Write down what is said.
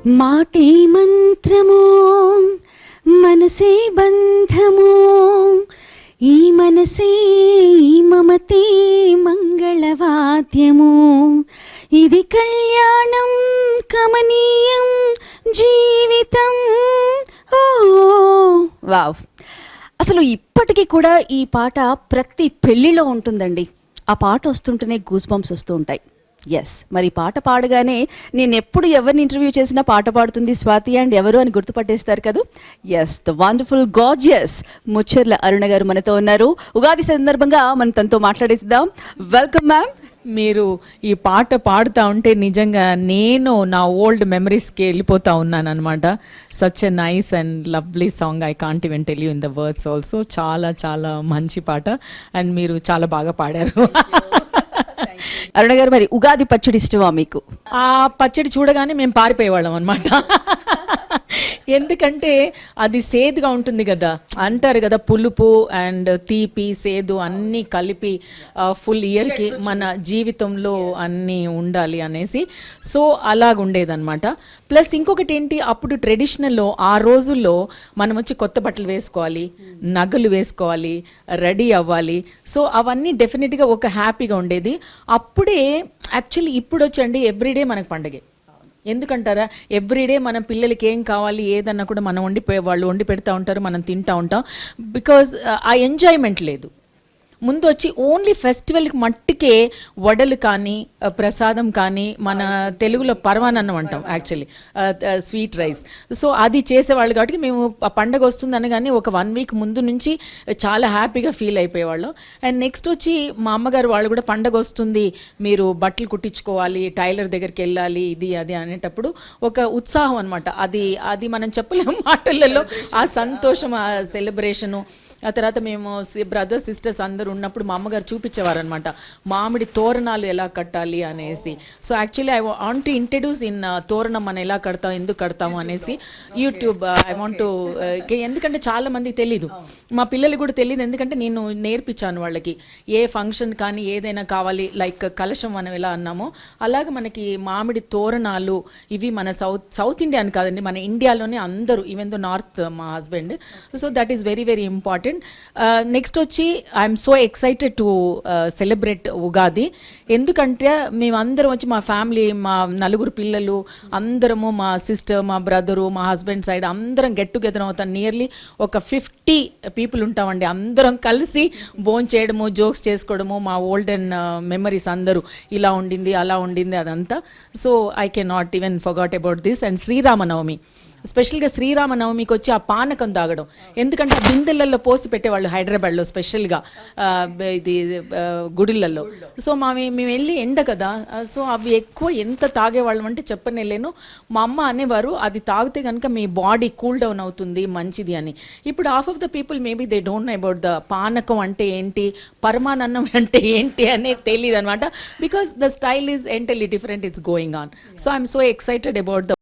మాటే మంత్రము మనసే బంధము ఈ మనసే ఈ మమతే మంగళవాద్యము ఇది కళ్యాణం కమనీయం జీవితం. ఓ వావ్! అసలు ఇప్పటికీ కూడా ఈ పాట ప్రతి పెళ్ళిలో ఉంటుందండి. ఆ పాట వస్తుంటేనే గూస్ బంప్స్ వస్తూ ఉంటాయి. ఎస్, మరి పాట పాడగానే నేను ఎప్పుడు ఎవరిని ఇంటర్వ్యూ చేసినా పాట పాడుతుంది స్వాతి అండ్ ఎవరు అని గుర్తుపట్టేస్తారు కదా. Yes, the wonderful gorgeous Muchharla Aruna గారు మనతో ఉన్నారు. ఉగాది సందర్భంగా మనం తనతో మాట్లాడేద్దాం. Welcome ma'am. మీరు ఈ పాట పాడుతూ ఉంటే నిజంగా నేను నా ఓల్డ్ మెమరీస్కి వెళ్ళిపోతూ ఉన్నాను అనమాట. Such a nice and lovely song. I can't even tell you in the words also. చాలా చాలా మంచి పాట అండ్ మీరు చాలా బాగా పాడారు. అరుణ గారు, మరి ఉగాది పచ్చడి ఇష్టమా మీకు? ఆ పచ్చడి చూడగానే మేము పారిపోయేవాళ్ళం అనమాట. ఎందుకంటే అది సేదుగా ఉంటుంది కదా, అంటారు కదా పులుపు అండ్ తీపి సేదు అన్నీ కలిపి ఫుల్ ఇయర్కి మన జీవితంలో అన్నీ ఉండాలి అనేసి. సో అలాగుండేదన్నమాట. ప్లస్ ఇంకొకటి ఏంటి, అప్పుడు ట్రెడిషనల్లో ఆ రోజుల్లో మనం వచ్చి కొత్త బట్టలు వేసుకోవాలి, నగలు వేసుకోవాలి, రెడీ అవ్వాలి. సో అవన్నీ డెఫినెట్గా ఒక హ్యాపీగా ఉండేది. అప్పుడే యాక్చువల్లీ ఇప్పుడు వచ్చండి ఎవ్రీడే మనకు పండగే. ఎందుకంటారా, ఎవ్రీడే మన పిల్లలకి ఏం కావాలి ఏదన్నా కూడా మనం వాళ్ళు వండి పెడతా ఉంటారు, మనం తింటూ ఉంటాం. బికాజ్ ఆ ఎంజాయ్మెంట్ లేదు. ముందు వచ్చి ఓన్లీ ఫెస్టివల్కి మట్టికే వడలు కానీ ప్రసాదం కానీ, మన తెలుగులో పరమాన్నం అంటాం యాక్చువల్లీ, స్వీట్ రైస్. సో అది చేసేవాళ్ళు కాబట్టి మేము పండగ వస్తుందని కానీ ఒక 1 వీక్ ముందు నుంచి చాలా హ్యాపీగా ఫీల్ అయిపోయేవాళ్ళం. అండ్ నెక్స్ట్ వచ్చి మా అమ్మగారు వాళ్ళు కూడా పండగ వస్తుంది, మీరు బట్టలు కుట్టించుకోవాలి, టైలర్ దగ్గరికి వెళ్ళాలి, ఇది అది అనేటప్పుడు ఒక ఉత్సాహం అనమాట. అది మనం చెప్పలేము మాటలలో. ఆ సంతోషం, ఆ సెలబ్రేషను. ఆ తర్వాత మేము బ్రదర్స్ సిస్టర్స్ అందరూ ఉన్నప్పుడు మా అమ్మగారు చూపించేవారు అనమాట మామిడి తోరణాలు ఎలా కట్టాలి అనేసి. So actually I want to introduce in తోరణం మనం ఎలా కడతాం, ఎందుకు కడతాము అనేసి యూట్యూబ్ ఐ వాంట్ టు. ఎందుకంటే చాలా మందికి తెలీదు, మా పిల్లలు కూడా తెలియదు. ఎందుకంటే నేను నేర్పించాను వాళ్ళకి. ఏ ఫంక్షన్ కానీ ఏదైనా కావాలి, లైక్ కలశం మనం ఎలా అన్నామో అలాగే మనకి మామిడి తోరణాలు ఇవి మన సౌత్ ఇండియా అని కాదండి, మన ఇండియాలోనే అందరూ, ఈవెన్ దో నార్త్ మా husband. So that is very very important. Next వచ్చి I'm so excited to celebrate Ugadi. ఎందుకంటే మేమందరం వచ్చి మా ఫ్యామిలీ, మా 4 పిల్లలు అందరము, మా సిస్టర్, మా బ్రదరు, మా హస్బెండ్ సైడ్ అందరం గెట్ టుగెదర్ అవుతాం. నియర్లీ ఒక 50 పీపుల్ ఉంటామండి. అందరం కలిసి భోంచేయడము, చేయడము, జోక్స్ చేసుకోవడము, మా ఓల్డెన్ మెమరీస్ అందరూ ఇలా ఉండింది అలా ఉండింది అదంతా. So I can not even forgot about this. And Sri Rama Navami, స్పెషల్గా శ్రీరామనవమికి వచ్చి ఆ పానకం తాగడం. ఎందుకంటే ఆ బిందెలలో పోసి పెట్టేవాళ్ళు హైదరాబాద్లో స్పెషల్గా ఇది గుడిళ్ళల్లో. సో మేము వెళ్ళి ఎండ కదా, సో అవి ఎక్కువ ఎంత తాగేవాళ్ళం అంటే చెప్పనేలేను. మా అమ్మ అనేవారు అది తాగితే కనుక మీ బాడీ కూల్ డౌన్ అవుతుంది, మంచిది అని. ఇప్పుడు half of the people maybe they don't know about the పానకం అంటే ఏంటి, పరమాన్నం అంటే ఏంటి అనేది తెలియదు అనమాట. Because the style is entirely different, it's going on. So I'm so excited about the